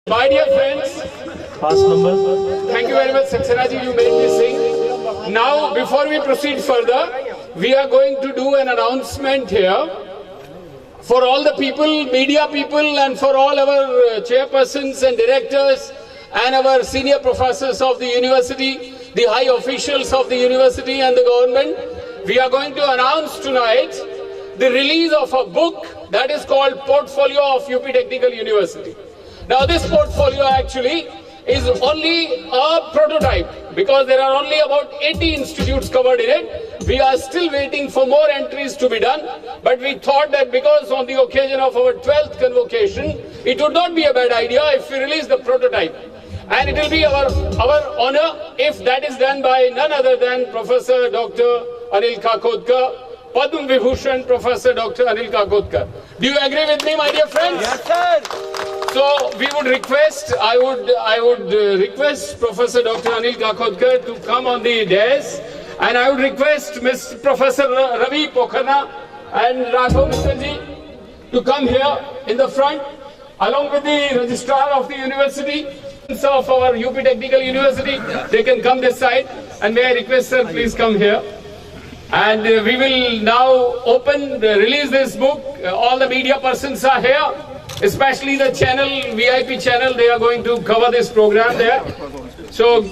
My dear friends, thank you very much, Saxena ji, you made this thing. Now, before we proceed further, we are going to do an announcement here for all the people, media people, and for all our chairpersons and directors and our senior professors of the university, the high officials of the university and the government. We are going to announce tonight the release of a book that is called Portfolio of UP Technical University. Now this portfolio actually is only a prototype because there are only about 80 institutes covered in it. We are still waiting for more entries to be done, but we thought that because on the occasion of our 12th convocation, it would not be a bad idea if we release the prototype. And it will be our honor if that is done by none other than Professor Dr. Anil Kakodkar, Padma Vibhushan Professor Dr. Anil Kakodkar. Do you agree with me, my dear friends? Yes, sir. So we would request, I would request Professor Dr. Anil Kakodkar to come on the dais, and I would request Mr. Professor Ravi Pokharna and Raghav Mittalji to come here in the front, along with the registrar of the university of our UP Technical University. They can come this side, and may I request, sir, please come here. And we will now release this book. All the media persons are here, especially the channel, VIP channel. They are going to cover this program there. So,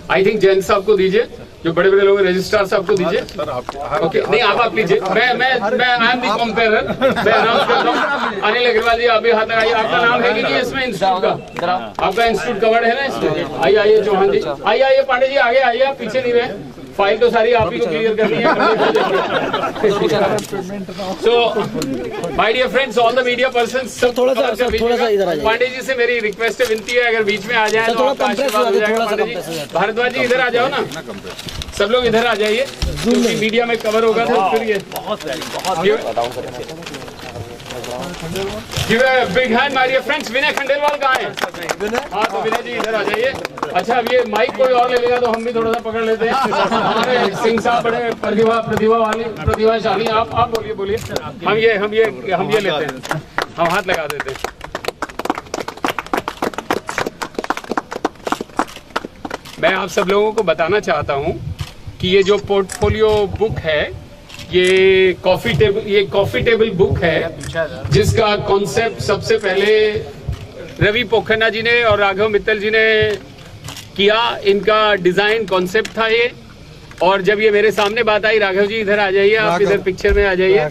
I think Jain साहब को दीजिए, जो बड़े-बड़े लोग registrar साहब को दीजिए. Okay, नहीं आप लीजिए. मैं आई एम दी कंपेयरर. मैं अनाउंस करता हूँ. अनिल अग्रवाल जी, आप भी हाथ लगाइए. आपका नाम है कि नहीं इसमें इंस्टीट्यूट का? आपका इंस्टीट्यूट कवर्ड है ना इसमें? आइए चौहान जी. आइए पांडे जी, आगे आइए. आप पीछे नहीं रहे. फाइल तो सारी आप ही को क्लियर करनी है. So, my dear friends, all the media persons, थोड़ा सा इधर आ जाइए. पांडे जी से मेरी रिक्वेस्ट है, विनती है, अगर बीच में आ जाए तो आपका आशीर्वाद हो जाएगा. पांडे जी, भारद्वाज जी इधर आ जाओ ना. सब लोग इधर आ जाइए, क्योंकि मीडिया में कवर होगा तो फिर ये Give a big hand, my dear friends. विनय खंडेलवाल कहाँ है? हाँ, तो विनय जी इधर आ जाइए. अच्छा, अब ये माइक कोई और ले लेगा तो हम भी थोड़ा सा पकड़ लेते हैं. हमारे सिंह साहब बड़े प्रतिभाशाली. आप बोलिए. हम ये लेते हैं. हम हाथ लगा देते हैं. मैं आप सब लोगों को बताना चाहता हूँ कि ये जो पोर्टफोलियो बुक है, ये कॉफी टेबल बुक है, जिसका कॉन्सेप्ट सबसे पहले रवि पोखरना जी ने और राघव मित्तल जी ने किया. इनका डिजाइन कॉन्सेप्ट था ये. और जब ये मेरे सामने बात आई, राघव जी इधर आ जाइए, आप इधर पिक्चर में आ जाइए.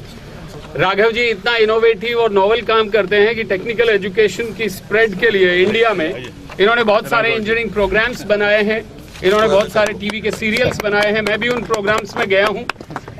राघव जी इतना इनोवेटिव और नोवेल काम करते हैं कि टेक्निकल एजुकेशन की स्प्रेड के लिए इंडिया में इन्होंने बहुत सारे इंजीनियरिंग प्रोग्राम्स बनाए हैं. इन्होंने बहुत सारे टीवी के सीरियल्स बनाए हैं. मैं भी उन प्रोग्राम्स में गया हूं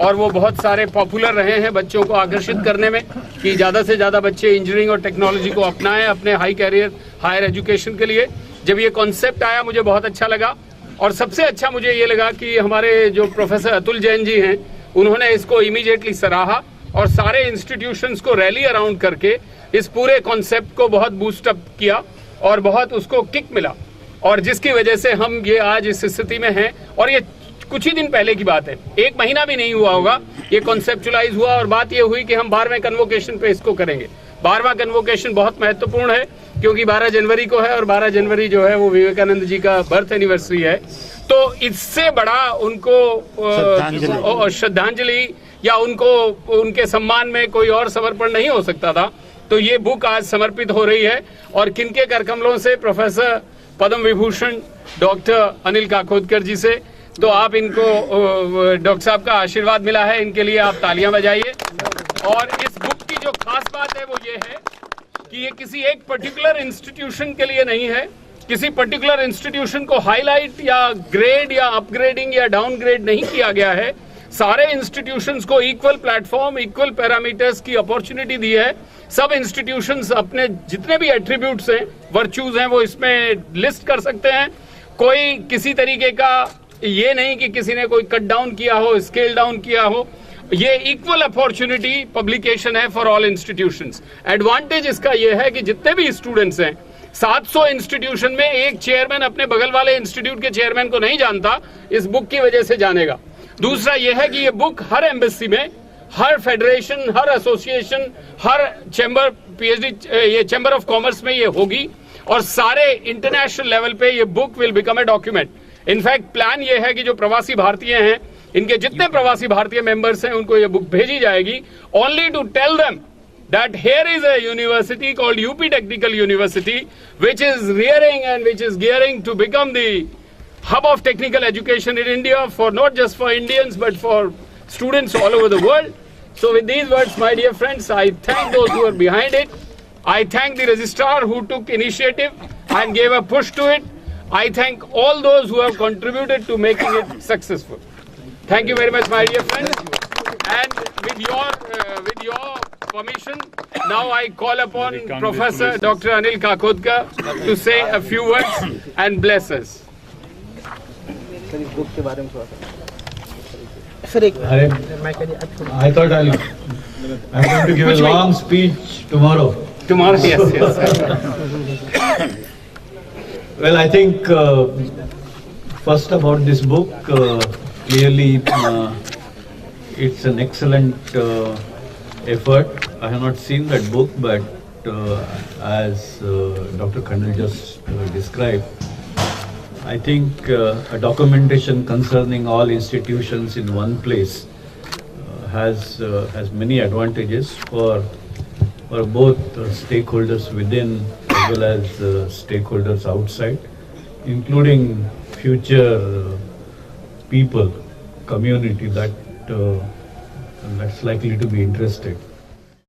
और वो बहुत सारे पॉपुलर रहे हैं बच्चों को आकर्षित करने में कि ज़्यादा से ज़्यादा बच्चे इंजीनियरिंग और टेक्नोलॉजी को अपनाएं अपने हायर एजुकेशन के लिए. जब ये कॉन्सेप्ट आया मुझे बहुत अच्छा लगा. और सबसे अच्छा मुझे ये लगा कि हमारे जो प्रोफेसर अतुल जैन जी हैं, उन्होंने इसको इमीडिएटली सराहा और सारे इंस्टीट्यूशंस को रैली अराउंड करके इस पूरे कॉन्सेप्ट को बहुत बूस्टअप किया और बहुत उसको किक मिला, और जिसकी वजह से हम ये आज इस स्थिति में हैं. और ये कुछ ही दिन पहले की बात है, 1 महीना भी नहीं हुआ होगा, ये कॉन्सेप्चुलाइज हुआ. और बात ये हुई कि हम 12वें कन्वोकेशन पे इसको करेंगे. 12वां कन्वोकेशन बहुत महत्वपूर्ण है क्योंकि 12 जनवरी को है और 12 जनवरी जो है वो विवेकानंद जी का बर्थ एनिवर्सरी है. तो इससे बड़ा उनको श्रद्धांजलि या उनको उनके सम्मान में कोई और समर्पण नहीं हो सकता था. तो ये बुक आज समर्पित हो रही है. और किनके करकमलों से? प्रोफेसर पद्म विभूषण डॉक्टर अनिल काकोदकर जी से. तो आप इनको डॉक्टर साहब का आशीर्वाद मिला है, इनके लिए आप तालियां बजाइए. और इस बुक की जो खास बात है वो ये है कि ये किसी एक पर्टिकुलर इंस्टीट्यूशन के लिए नहीं है. किसी पर्टिकुलर इंस्टीट्यूशन को हाईलाइट या ग्रेड या अपग्रेडिंग या डाउनग्रेड नहीं किया गया है. सारे इंस्टीट्यूशंस को इक्वल प्लेटफॉर्म, इक्वल पैरामीटर्स की अपॉर्चुनिटी दी है. सब इंस्टीट्यूशंस अपने जितने भी एट्रीब्यूट्स हैं, वर्च्यूज हैं, वो इसमें लिस्ट कर सकते हैं. कोई किसी तरीके का ये नहीं कि किसी ने कोई कट डाउन किया हो, स्केल डाउन किया हो. ये इक्वल अपॉर्चुनिटी पब्लिकेशन है फॉर ऑल इंस्टीट्यूशंस. एडवांटेज इसका ये है कि जितने भी स्टूडेंट्स हैं, 700 इंस्टीट्यूशन में एक चेयरमैन अपने बगल वाले इंस्टीट्यूट के चेयरमैन को नहीं जानता, इस बुक की वजह से जानेगा. दूसरा यह है कि ये बुक हर एम्बेसी में, हर फेडरेशन, हर एसोसिएशन, हर चैम्बर ये चैम्बर ऑफ कॉमर्स में ये होगी और सारे इंटरनेशनल लेवल पे ये book will become a document. In fact plan ये है कि जो प्रवासी भारतीय हैं, इनके जितने प्रवासी भारतीय मेंबर्स हैं, उनको ये बुक भेजी जाएगी only to tell them that here is a university called UP Technical University, which is rearing and which is gearing to become the hub of technical education in India, for not just for Indians but for students all over the world. So with these words, my dear friends, I thank those who are behind it. I thank the registrar who took initiative and gave a push to it. I thank all those who have contributed to making it successful. Thank you very much, my dear friends. And with your permission, now I call upon Professor Dr. Anil Kakodkar to say a few words and bless us. I thought I'm going to give a long speech tomorrow. Tomorrow, yes, yes. Well, I think first about this book, clearly it's an excellent effort. I have not seen that book, but as Dr. Khandal just described, I think a documentation concerning all institutions in one place has many advantages for both stakeholders within as well as stakeholders outside, including future people, community that's likely to be interested.